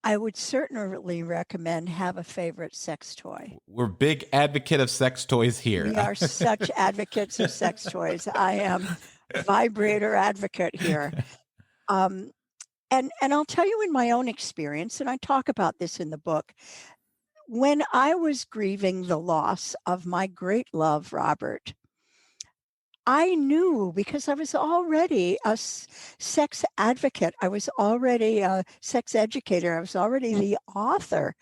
I would certainly recommend have a favorite sex toy. We're big advocate of sex toys here. We are such advocates of sex toys. I am vibrator advocate here. Um, and I'll tell you in my own experience, and I talk about this in the book, when I was grieving the loss of my great love, Robert, I knew because I was already a sex advocate. I was already a sex educator. I was already the author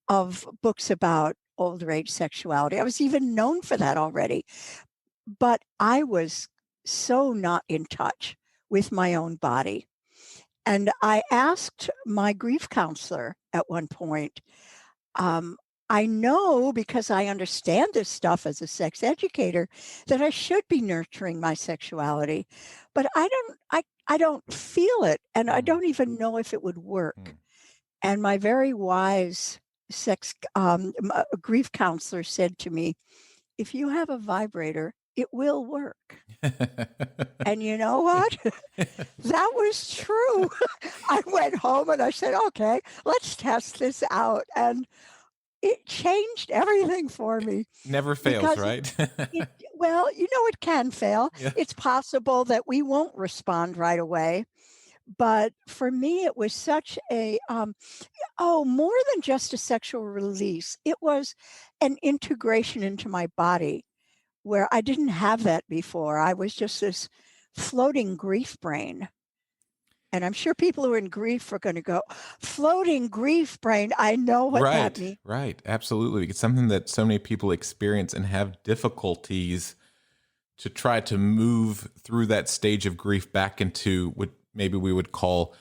of books about older age sexuality. I was even known for that already. But I was so not in touch with my own body. And I asked my grief counselor at one point, um, I know because I understand this stuff as a sex educator that I should be nurturing my sexuality, but I don't feel it and I Mm, don't even know if it would work. mm. And my very wise grief counselor said to me, if you have a vibrator, it will work. And you know what? That was true. I went home and I said, okay, let's test this out. And it changed everything for me Never fails, because right? it well, it can fail. Yeah. It's possible that we won't respond right away. But for me, it was such more than just a sexual release. It was an integration into my body where I didn't have that before. I was just this floating grief brain. And I'm sure people who are in grief are going to go, floating grief brain. I know what that Right, means. right. Absolutely. It's something that so many people experience and have difficulties to try to move through that stage of grief back into what maybe we would call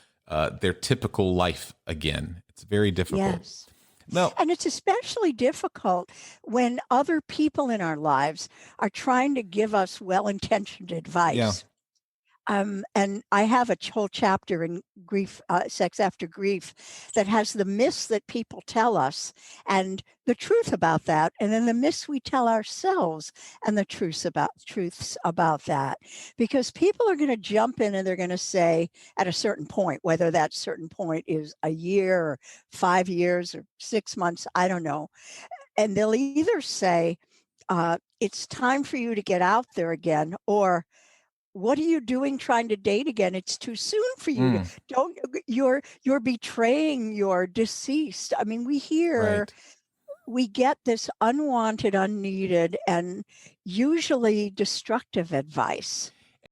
their typical life again. It's very difficult. Yes. No, And it's especially difficult when other people in our lives are trying to give us well intentioned yeah, advice. And I have a whole chapter in grief, sex after grief, that has the myths that people tell us and the truth about that, and then the myths we tell ourselves and the truths about that. Because people are going to jump in and they're going to say at a certain point, whether that certain point is a year or 5 years or 6 months, I don't know, and they'll either say, "It's time for you to get out there again," or what are you doing trying to date again? It's too soon for you to mm, don't you're betraying your deceased. I mean, right. we get this unwanted, unneeded, and usually destructive advice.